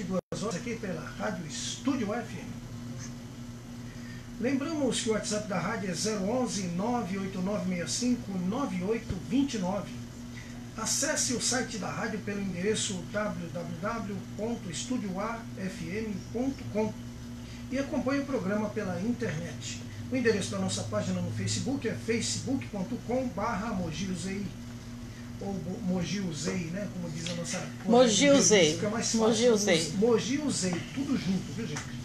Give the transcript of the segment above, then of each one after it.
22 horas aqui pela Rádio Estúdio FM. Lembramos que o WhatsApp da rádio é 011 98965 9829. Acesse o site da rádio pelo endereço www.estudioafm.com e acompanhe o programa pela internet. O endereço da nossa página no Facebook é facebook.com/mogiuzei ou Mogiuzei, né? Como diz a nossa... Mogiuzei. Mogiuzei, tudo junto, viu, gente?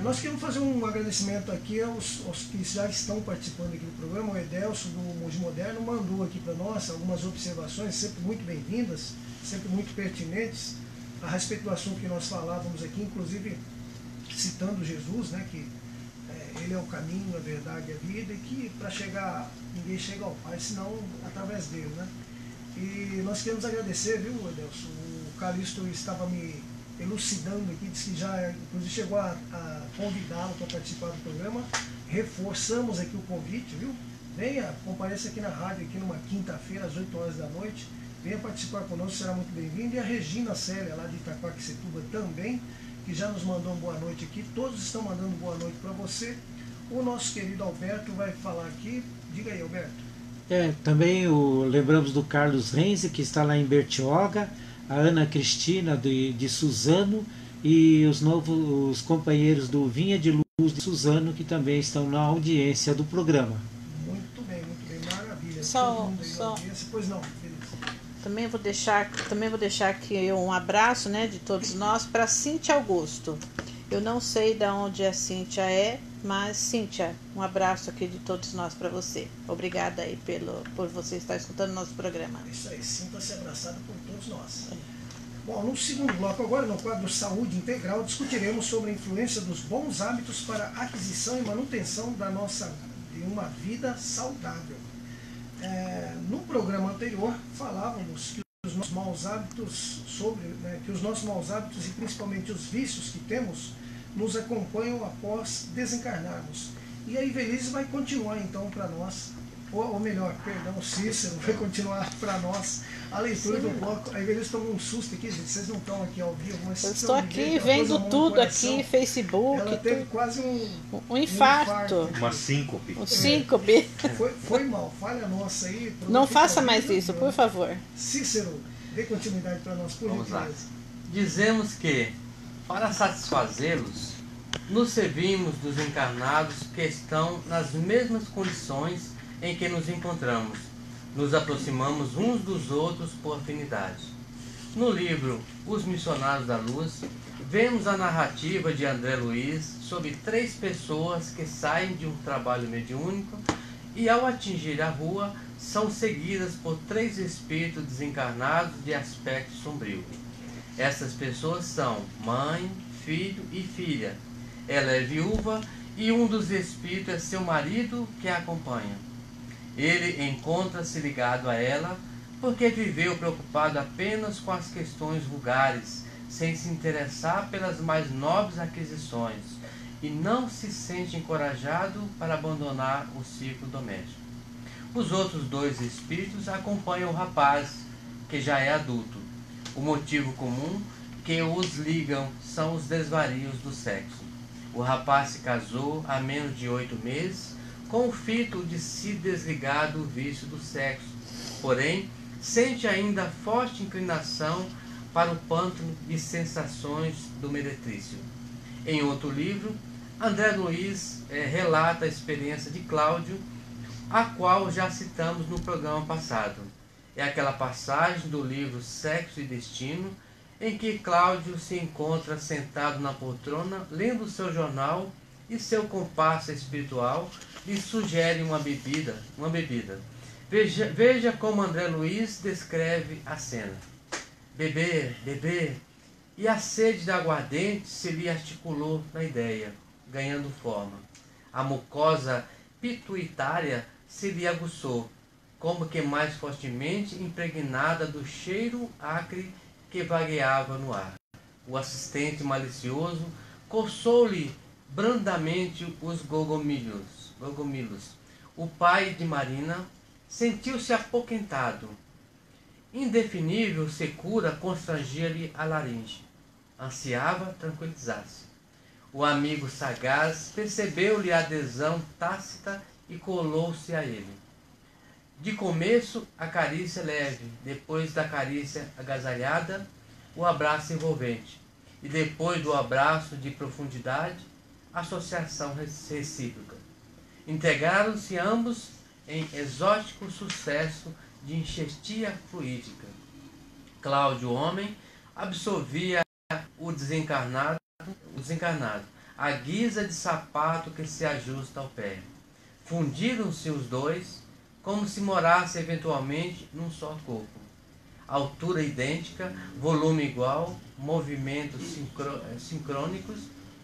Nós queremos fazer um agradecimento aqui aos que já estão participando aqui do programa. O Edelso do Mogi Moderno mandou aqui para nós algumas observações, sempre muito bem-vindas, sempre muito pertinentes, a respeito do assunto que nós falávamos aqui, inclusive citando Jesus, né, que ele é o caminho, a verdade e a vida, e que para chegar, ninguém chega ao Pai, senão através dele, né? E nós queremos agradecer, viu, Edelso? O Calixto estava me elucidando aqui, disse que já, inclusive, chegou a convidá-lo para participar do programa. Reforçamos aqui o convite, viu? Venha, compareça aqui na rádio, aqui numa quinta-feira, às 8 horas da noite. Venha participar conosco, será muito bem-vindo. E a Regina Célia, lá de Itaquaquecetuba, também, que já nos mandou uma boa noite aqui. Todos estão mandando boa noite para você. O nosso querido Alberto vai falar aqui. Diga aí, Alberto. Também lembramos do Carlos Renzi, que está lá em Bertioga, a Ana Cristina de Suzano e os novos companheiros do Vinha de Luz de Suzano, que também estão na audiência do programa. Muito bem, maravilha. Pois não, Também vou deixar aqui um abraço, né, de todos nós para Cíntia Augusto. Eu não sei de onde a Cíntia é, mas Cíntia, um abraço aqui de todos nós para você. Obrigada aí por você estar escutando nosso programa. Isso aí, sinta-se abraçada por todos nós. Bom, no segundo bloco agora, no quadro Saúde Integral, discutiremos sobre a influência dos bons hábitos para a aquisição e manutenção de uma vida saudável. No programa anterior, falávamos que os nossos maus hábitos e principalmente os vícios que temos nos acompanham após desencarnarmos. E a velhice vai continuar então para nós, ou melhor, o Cícero vai continuar para nós a leitura do bloco. A velhice tomou um susto aqui, gente, vocês não estão aqui ao vivo, mas eu estou aqui vendo tudo aqui, Facebook. Ela teve quase um infarto. Uma síncope. Síncope. Foi mal, falha nossa aí. Não faça mais isso, por favor. Cícero, dê continuidade para nós, por Vamos gentileza. lá. Dizemos que, para satisfazê-los, nos servimos dos encarnados que estão nas mesmas condições em que nos encontramos. Nos aproximamos uns dos outros por afinidade. No livro Os Missionários da Luz, vemos a narrativa de André Luiz sobre 3 pessoas que saem de um trabalho mediúnico e, ao atingir a rua, são seguidas por 3 espíritos desencarnados de aspecto sombrio. Essas pessoas são mãe, filho e filha. Ela é viúva e um dos espíritos é seu marido que a acompanha. Ele encontra-se ligado a ela porque viveu preocupado apenas com as questões vulgares, sem se interessar pelas mais nobres aquisições, e não se sente encorajado para abandonar o ciclo doméstico. Os outros 2 espíritos acompanham o rapaz, que já é adulto. O motivo comum que os ligam são os desvarios do sexo. O rapaz se casou há menos de 8 meses com o fito de se desligar do vício do sexo, porém sente ainda forte inclinação para o pântano de sensações do meretrício. Em outro livro, André Luiz relata a experiência de Cláudio, a qual já citamos no programa passado. É aquela passagem do livro Sexo e Destino, em que Cláudio se encontra sentado na poltrona, lendo seu jornal, e seu comparsa espiritual lhe sugere uma bebida. Veja como André Luiz descreve a cena. Beber, e a sede da aguardente se lhe articulou na ideia, ganhando forma. A mucosa pituitária se lhe aguçou, como que mais fortemente impregnada do cheiro acre que vagueava no ar. O assistente malicioso coçou-lhe brandamente os gogomilos. O pai de Marina sentiu-se apoquentado indefinível secura constrangia-lhe a laringe. Ansiava tranquilizar-se. O amigo sagaz percebeu-lhe a adesão tácita e colou-se a ele. De começo, a carícia leve, depois da carícia agasalhada, o abraço envolvente, e depois do abraço de profundidade, associação recíproca. Integraram-se ambos em exótico sucesso de enxertia fluídica. Cláudio, homem, absolvia o desencarnado, à guisa de sapato que se ajusta ao pé. Fundiram-se os dois, como se morassem eventualmente num só corpo. Altura idêntica, volume igual, movimentos sincrônicos,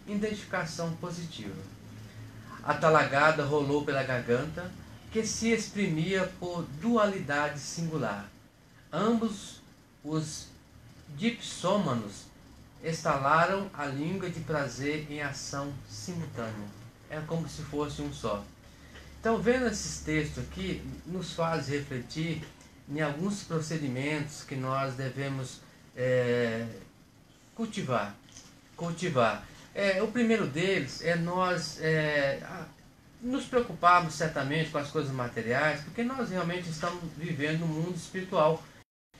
identificação positiva. A talagada rolou pela garganta, que se exprimia por dualidade singular. Ambos os dipsômanos estalaram a língua de prazer em ação simultânea. É como se fosse um só. Então, vendo esses textos aqui, nos faz refletir em alguns procedimentos que nós devemos cultivar. O primeiro deles é nós nos preocuparmos certamente com as coisas materiais, porque nós realmente estamos vivendo um mundo espiritual.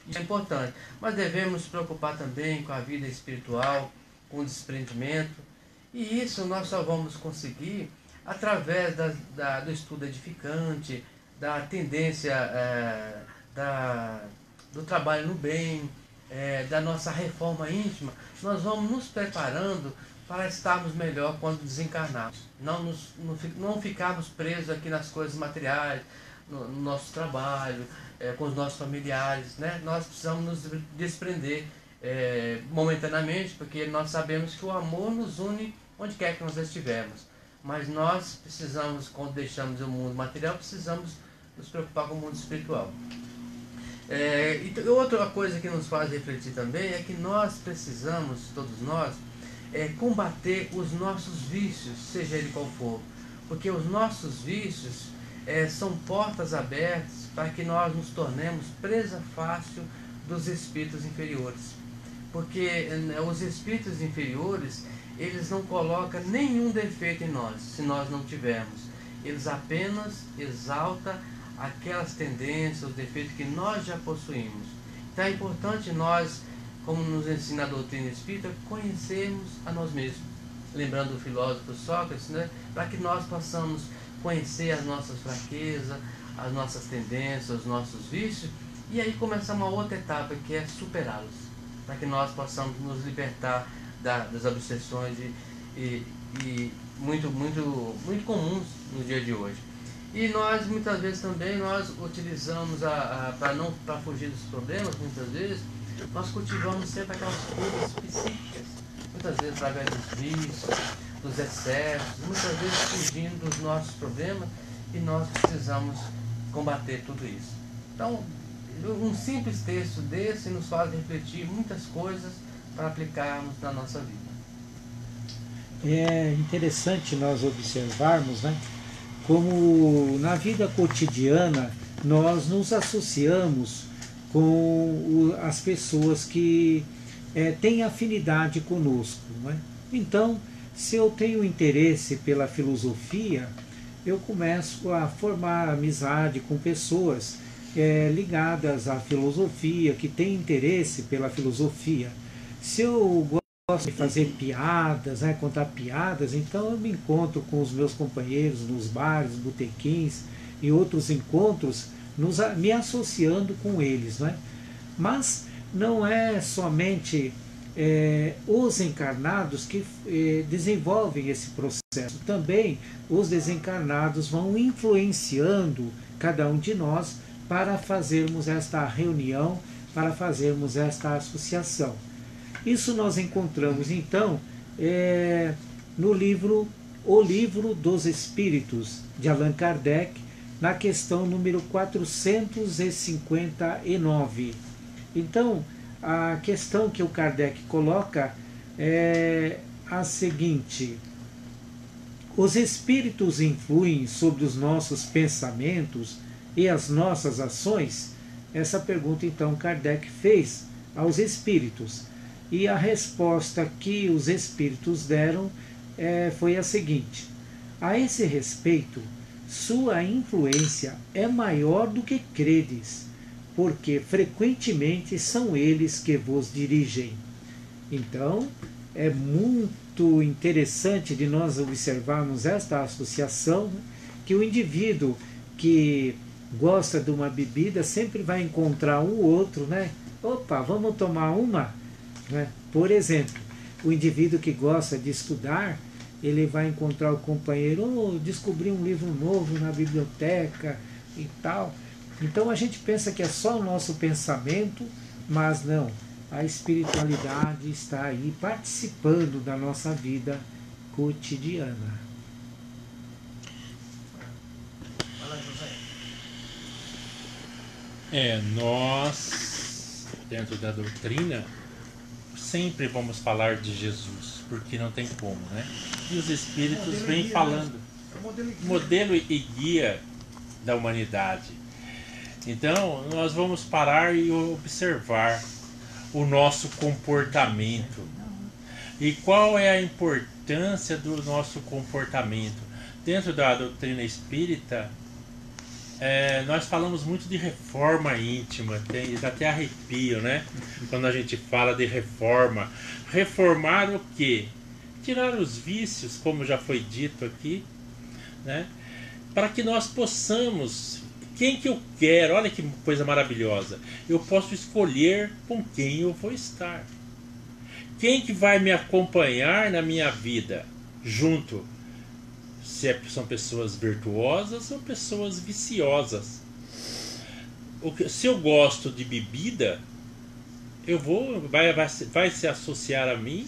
Isso é importante. Mas devemos nos preocupar também com a vida espiritual, com o desprendimento. E isso nós só vamos conseguir através do estudo edificante, da tendência do trabalho no bem, da nossa reforma íntima. Nós vamos nos preparando para estarmos melhor quando desencarnarmos. Não ficarmos presos aqui nas coisas materiais, no nosso trabalho, com os nossos familiares, né? Nós precisamos nos desprender momentaneamente, porque nós sabemos que o amor nos une onde quer que nós estivermos. Mas nós precisamos, quando deixamos o mundo material, precisamos nos preocupar com o mundo espiritual. E outra coisa que nos faz refletir também é que nós precisamos, todos nós, combater os nossos vícios, seja ele qual for. Porque os nossos vícios são portas abertas para que nós nos tornemos presa fácil dos espíritos inferiores. Porque os espíritos inferiores, eles não colocam nenhum defeito em nós, se nós não tivermos. Eles apenas exaltam aquelas tendências, os defeitos que nós já possuímos. Então é importante nós, como nos ensina a doutrina espírita, conhecermos a nós mesmos. Lembrando do filósofo Sócrates, né? Para que nós possamos conhecer as nossas fraquezas, as nossas tendências, os nossos vícios, e aí começar uma outra etapa, que é superá-los, para que nós possamos nos libertar das obsessões muito comuns no dia de hoje. E nós, muitas vezes também, nós utilizamos, para fugir dos problemas, muitas vezes, nós cultivamos sempre aquelas fugas psíquicas, muitas vezes através dos vícios, dos excessos, muitas vezes fugindo dos nossos problemas, e nós precisamos combater tudo isso. Então, um simples texto desse nos faz refletir muitas coisas para aplicarmos na nossa vida. É interessante nós observarmos, né, como na vida cotidiana nós nos associamos com as pessoas que têm afinidade conosco, né? Então, se eu tenho interesse pela filosofia, eu começo a formar amizade com pessoas ligadas à filosofia, que têm interesse pela filosofia. Se eu gosto de fazer piadas, né, contar piadas, então eu me encontro com os meus companheiros nos bares, botequins e outros encontros, me associando com eles, né? Mas não é somente os encarnados que desenvolvem esse processo. Também os desencarnados vão influenciando cada um de nós para fazermos esta reunião, para fazermos esta associação. Isso nós encontramos então no livro O Livro dos Espíritos, de Allan Kardec, na questão número 459. Então, a questão que o Kardec coloca é a seguinte: os espíritos influem sobre os nossos pensamentos e as nossas ações? Essa pergunta então Kardec fez aos espíritos. E a resposta que os espíritos deram foi a seguinte: a esse respeito, sua influência é maior do que credes, porque frequentemente são eles que vos dirigem. Então, é muito interessante de nós observarmos esta associação, que o indivíduo que gosta de uma bebida sempre vai encontrar um outro, né? Opa, vamos tomar uma? Né? Por exemplo, o indivíduo que gosta de estudar, ele vai encontrar o companheiro, descobrir um livro novo na biblioteca e tal. Então a gente pensa que é só o nosso pensamento, mas não. A espiritualidade está aí participando da nossa vida cotidiana. Fala, José. Nós, dentro da doutrina, sempre vamos falar de Jesus, porque não tem como, né? E os espíritos vêm falando. Modelo e guia da humanidade. Então, nós vamos parar e observar o nosso comportamento. E qual é a importância do nosso comportamento? Dentro da doutrina espírita, nós falamos muito de reforma íntima, dá até arrepio, né? Quando a gente fala de reforma. Reformar o quê? Tirar os vícios, como já foi dito aqui, né? Para que nós possamos, quem que eu quero, olha que coisa maravilhosa, eu posso escolher com quem eu vou estar. Quem que vai me acompanhar na minha vida, junto, são pessoas virtuosas ou pessoas viciosas. Se eu gosto de bebida, vai se associar a mim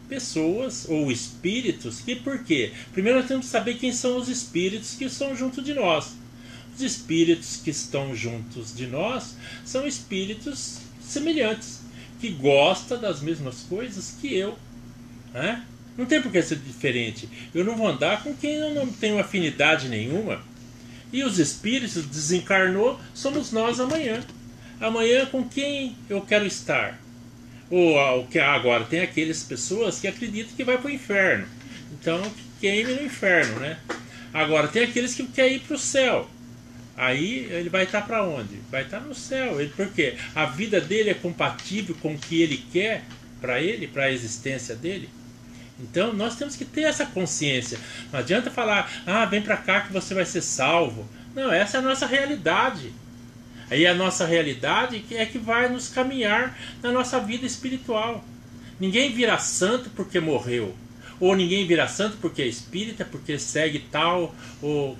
pessoas ou espíritos que, por quê? Primeiro nós temos que saber quem são os espíritos que estão junto de nós. Os espíritos que estão juntos de nós são espíritos semelhantes, que gostam das mesmas coisas que eu, né? Não tem por que ser diferente. Eu não vou andar com quem eu não tenho afinidade nenhuma. E os espíritos desencarnou, somos nós amanhã. Amanhã com quem eu quero estar? Ou agora tem aquelas pessoas que acreditam que vai para o inferno. Então queime no inferno, né? Agora tem aqueles que querem ir para o céu. Aí ele vai estar para onde? Vai estar no céu. Por quê? A vida dele é compatível com o que ele quer para ele, para a existência dele. Então nós temos que ter essa consciência. Não adianta falar, vem para cá que você vai ser salvo. Não, essa é a nossa realidade. Aí a nossa realidade é que vai nos caminhar na nossa vida espiritual. Ninguém vira santo porque morreu. Ou ninguém vira santo porque é espírita, porque segue tal ou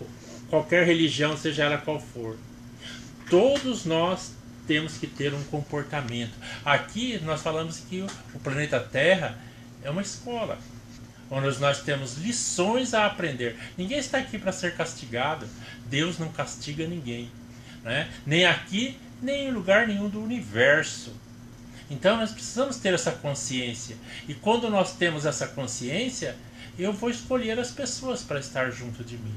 qualquer religião, seja ela qual for. Todos nós temos que ter um comportamento. Aqui nós falamos que o planeta Terra é uma escola, onde nós temos lições a aprender. Ninguém está aqui para ser castigado. Deus não castiga ninguém, né? Nem aqui, nem em lugar nenhum do universo. Então nós precisamos ter essa consciência. E quando nós temos essa consciência, eu vou escolher as pessoas para estar junto de mim,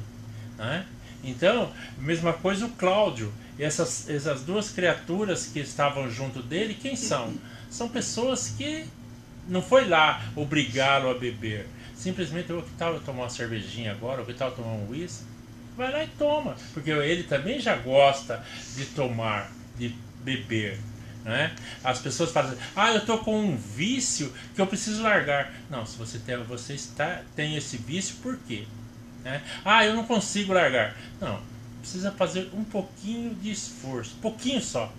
né? Então, mesma coisa o Cláudio. Essas duas criaturas que estavam junto dele, quem são? São pessoas que não foi lá obrigá-lo a beber. Simplesmente, que tal eu tomar uma cervejinha agora? Que tal eu tomar um uísque? Vai lá e toma. Porque ele também já gosta de tomar, de beber, né? As pessoas falam assim, eu estou com um vício que eu preciso largar. Não, se você tem esse vício, por quê? Né? Eu não consigo largar. Não, precisa fazer um pouquinho de esforço. Pouquinho só.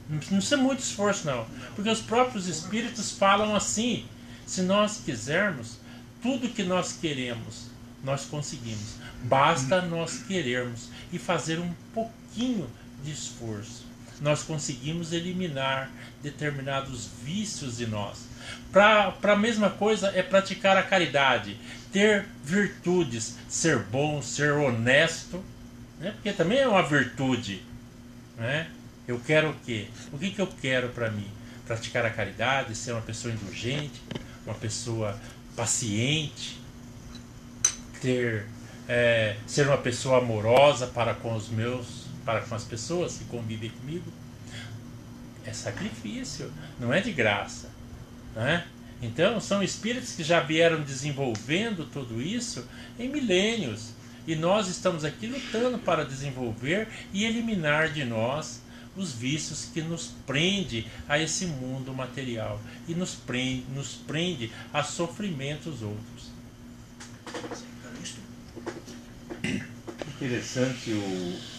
Não precisa muito esforço não. Porque os próprios espíritos falam assim, se nós quisermos, tudo que nós queremos, nós conseguimos. Basta nós querermos e fazer um pouquinho de esforço. Nós conseguimos eliminar determinados vícios de nós. Para a mesma coisa é praticar a caridade, ter virtudes, ser bom, ser honesto, né? Porque também é uma virtude, né? Eu quero o quê? O que eu quero para mim? Praticar a caridade, ser uma pessoa indulgente, uma pessoa paciente, ser uma pessoa amorosa para com as pessoas que convivem comigo. é sacrifício, não é de graça, né? Então são espíritos que já vieram desenvolvendo tudo isso em milênios, e nós estamos aqui lutando para desenvolver e eliminar de nós os vícios que nos prende a esse mundo material e nos prende a sofrimentos outros. Interessante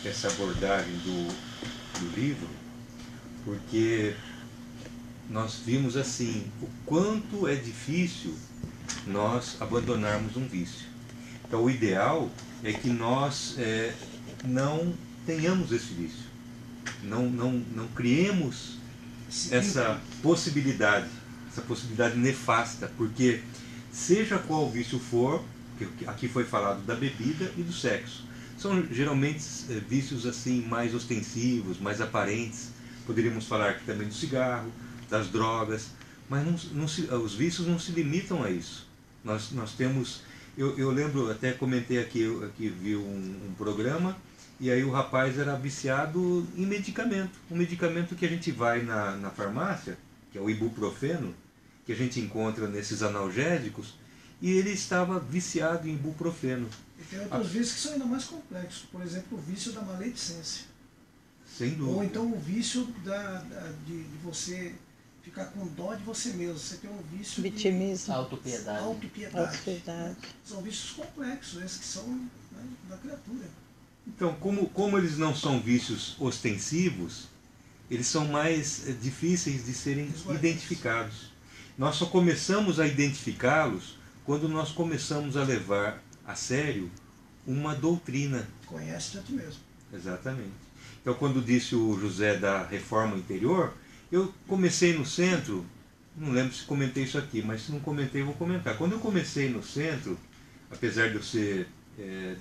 essa abordagem do livro, porque nós vimos assim o quanto é difícil nós abandonarmos um vício. Então o ideal é que nós não tenhamos esse vício, não criemos essa possibilidade nefasta, porque seja qual vício for, que aqui foi falado da bebida e do sexo, são geralmente vícios assim mais ostensivos, mais aparentes. Poderíamos falar aqui também do cigarro, das drogas, mas os vícios não se limitam a isso. Nós temos, eu lembro, até comentei aqui vi um programa, e aí o rapaz era viciado em medicamento, um medicamento que a gente vai na farmácia, que é o ibuprofeno, que a gente encontra nesses analgésicos, e ele estava viciado em ibuprofeno. E tem outros vícios que são ainda mais complexos, por exemplo, o vício da maledicência. Sem dúvida. Ou então o vício de você ficar com dó de você mesmo. Você tem um vício vitimismo, autopiedade. Autopiedade. São vícios complexos, esses que são, né, da criatura. Então, como eles não são vícios ostensivos, eles são mais difíceis de serem identificados. Nós só começamos a identificá-los quando nós começamos a levar a sério uma doutrina. Conhece a ti mesmo. Exatamente. Então, quando disse o José da reforma interior, eu comecei no centro, não lembro se comentei isso aqui, mas se não comentei, eu vou comentar. Quando eu comecei no centro, apesar de eu ser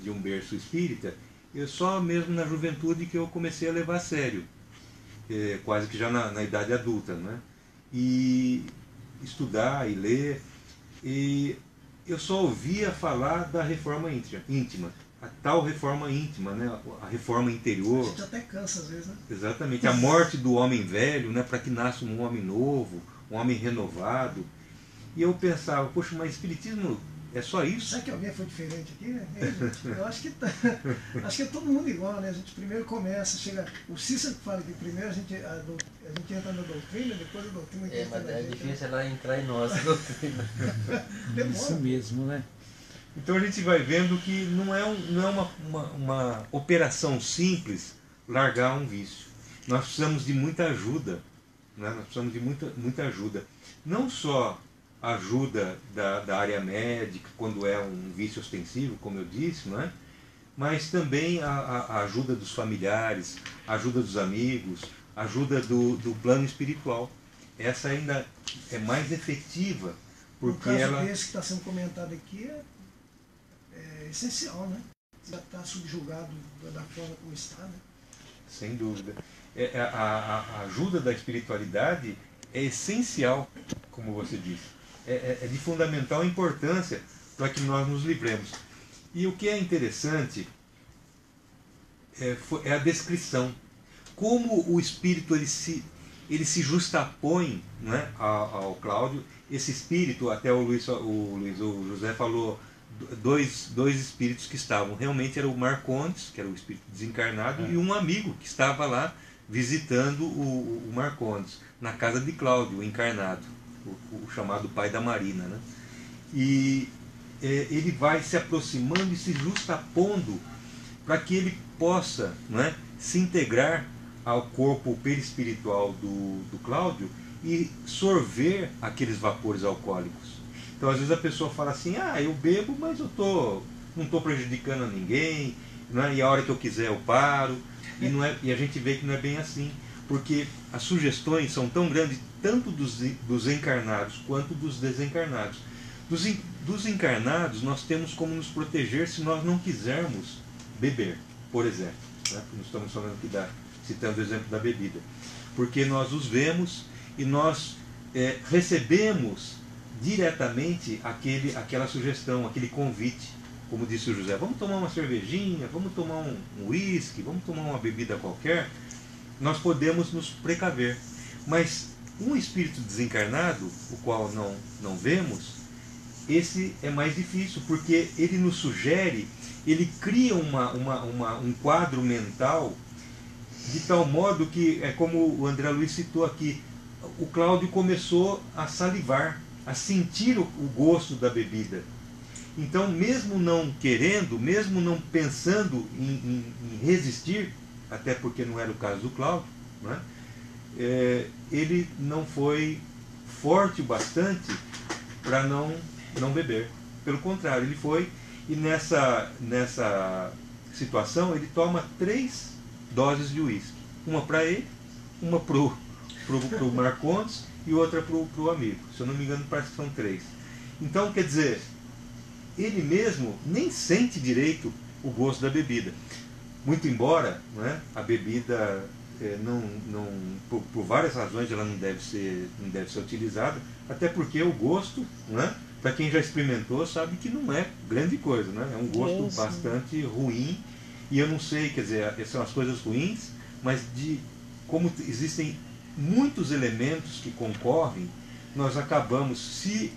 de um berço espírita, eu só mesmo na juventude que eu comecei a levar a sério, quase que já na idade adulta, né? E estudar e ler, e eu só ouvia falar da reforma íntima, a tal reforma íntima, né? A reforma interior. A gente até cansa às vezes, né? Exatamente, a morte do homem velho, né? Para que nasça um homem novo, um homem renovado. E eu pensava, poxa, mas espiritismo é só isso? Será que alguém foi diferente aqui, né? Eu acho que é todo mundo igual, né? A gente primeiro começa, chega. O Cícero fala que primeiro a gente entra na doutrina, depois a doutrina entra mas na é gente. difícil ela entrar em nossa doutrina. Isso mesmo, né? Então a gente vai vendo que não é uma operação simples largar um vício. Nós precisamos de muita ajuda, né? Nós precisamos de muita ajuda. Não só ajuda da área médica, quando é um vício ostensivo, como eu disse, não é? Mas também a ajuda dos familiares, a ajuda dos amigos, a ajuda do plano espiritual. Essa ainda é mais efetiva, porque no caso desse que está sendo comentado aqui é essencial, né? Já está subjugado da forma como está, né? Sem dúvida. A ajuda da espiritualidade é essencial, como você disse. É de fundamental importância para que nós nos livremos. E o que é interessante é a descrição. Como o espírito ele se justapõe, né, ao Cláudio. Esse espírito, até o José falou, dois espíritos que estavam. Realmente era o Marcondes, que era o espírito desencarnado, e um amigo que estava lá visitando o Marcondes, na casa de Cláudio, o encarnado. O chamado pai da Marina, né? E ele vai se aproximando e se justapondo para que ele possa, né, se integrar ao corpo perispiritual do Cláudio e sorver aqueles vapores alcoólicos. Então, às vezes a pessoa fala assim, eu bebo, mas eu não estou prejudicando a ninguém, né? E a hora que eu quiser eu paro, e a gente vê que não é bem assim, porque as sugestões são tão grandes, tanto dos encarnados quanto dos desencarnados. Dos encarnados, nós temos como nos proteger se nós não quisermos beber, por exemplo. Né? Nós estamos falando aqui, citando o exemplo da bebida. Porque nós os vemos e nós recebemos diretamente aquela sugestão, aquele convite. Como disse o José, vamos tomar uma cervejinha, vamos tomar um uísque, vamos tomar uma bebida qualquer. Nós podemos nos precaver. Mas um espírito desencarnado, o qual não vemos, esse é mais difícil, porque ele nos sugere, ele cria um quadro mental de tal modo que, é como o André Luiz citou aqui, o Cláudio começou a salivar, a sentir o gosto da bebida. Então, mesmo não querendo, mesmo não pensando em resistir, até porque não era o caso do Cláudio, né? Ele não foi forte o bastante para não beber. Pelo contrário, ele foi, e nessa situação ele toma 3 doses de uísque. Uma para ele, uma pro Marcondes e outra pro amigo. Se eu não me engano, parece que são 3. Então, quer dizer, ele mesmo nem sente direito o gosto da bebida. Muito embora, né, a bebida, por várias razões, ela não deve ser utilizada, até porque o gosto, né, para quem já experimentou, sabe que não é grande coisa, né? É um gosto bastante ruim. E eu não sei, quer dizer, são as coisas ruins, mas como existem muitos elementos que concorrem, nós acabamos, se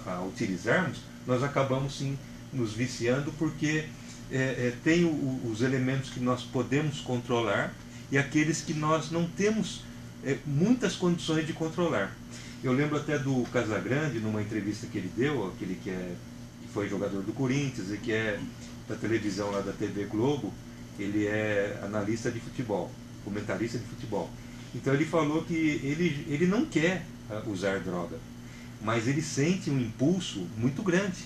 a utilizarmos, nós acabamos sim nos viciando, porque tem os elementos que nós podemos controlar e aqueles que nós não temos muitas condições de controlar. Eu lembro até do Casagrande, numa entrevista que ele deu, aquele que foi jogador do Corinthians e que é da televisão lá da TV Globo, ele é analista de futebol, comentarista de futebol. Então ele falou que ele não quer usar droga, mas ele sente um impulso muito grande.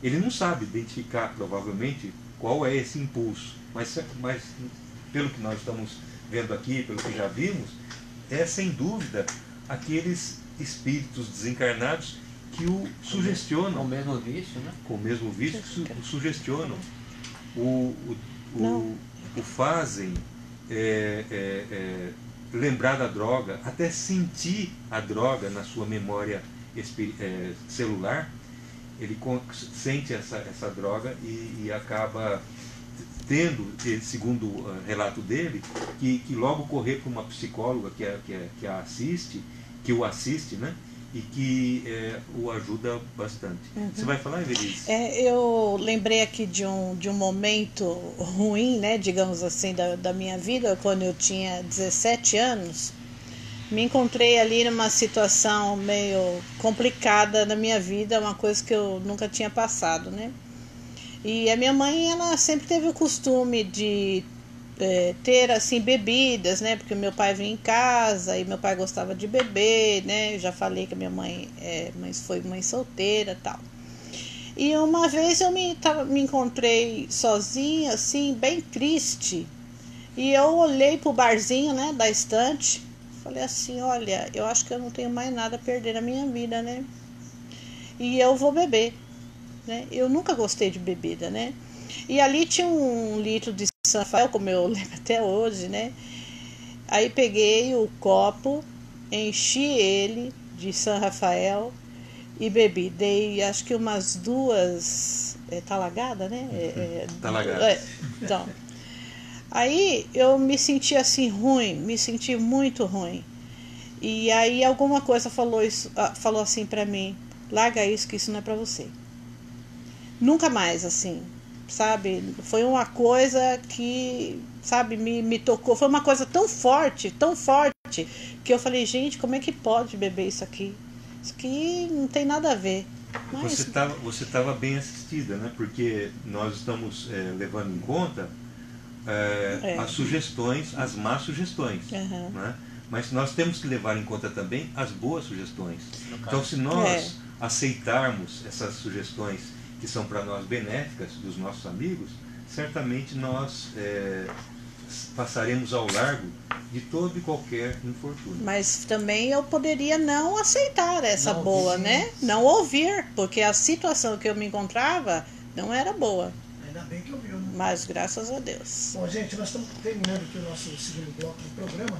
Ele não sabe identificar, provavelmente, qual é esse impulso, mas pelo que nós estamos vendo aqui, pelo que já vimos, é sem dúvida aqueles espíritos desencarnados que o sugestionam. Com o mesmo vício, né? Com o mesmo vício, que o sugestionam. O fazem lembrar da droga, até sentir a droga na sua memória celular. Ele sente essa droga e acaba tendo, segundo o relato dele, que logo correr para uma psicóloga que o assiste, né? E que o ajuda bastante. Uhum. Você vai falar, Evelice? Eu lembrei aqui de um momento ruim, né, digamos assim, da minha vida, quando eu tinha 17 anos. Me encontrei ali numa situação meio complicada na minha vida, uma coisa que eu nunca tinha passado, né? E a minha mãe, ela sempre teve o costume de ter assim bebidas, né? Porque meu pai vinha em casa e meu pai gostava de beber, né? Eu já falei que a minha mãe foi mãe solteira e tal. E uma vez eu me encontrei sozinha, assim, bem triste. E eu olhei pro barzinho, né, da estante. Falei assim, olha, eu acho que eu não tenho mais nada a perder na minha vida, né? E eu vou beber, né? Eu nunca gostei de bebida, né? E ali tinha 1 litro de São Rafael, como eu lembro até hoje, né? Aí peguei o copo, enchi ele de São Rafael e bebi. Dei acho que umas 2 talagadas, né? Talagadas. Então, aí eu me senti assim ruim, me senti muito ruim. E aí alguma coisa falou assim pra mim, larga isso que isso não é pra você. Nunca mais, assim, sabe? Foi uma coisa que, sabe, me tocou. Foi uma coisa tão forte, que eu falei, gente, como é que pode beber isso aqui? Isso aqui não tem nada a ver. Mas... Você estava bem assistida, né? Porque nós estamos levando em conta as sugestões, as más sugestões, né? Mas nós temos que levar em conta também as boas sugestões. Então, se nós aceitarmos essas sugestões que são para nós benéficas dos nossos amigos, certamente nós passaremos ao largo de todo e qualquer infortúnio. Mas também eu poderia não aceitar essa boa, né? Não ouvir, porque a situação que eu me encontrava não era boa. Ainda bem que ouviu, né? Mas graças a Deus. Bom, gente, nós estamos terminando aqui o nosso segundo bloco do programa.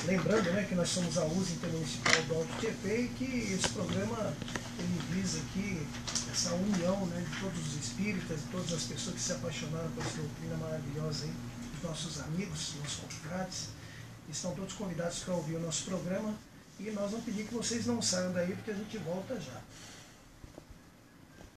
Lembrando, né, que nós somos a USA Intermunicipal do Alto Tietê e que esse programa ele visa aqui essa união, né, de todos os espíritas, de todas as pessoas que se apaixonaram por essa doutrina maravilhosa aí, dos nossos amigos, nossos confrades. estão todos convidados para ouvir o nosso programa. E nós vamos pedir que vocês não saiam daí, porque a gente volta já.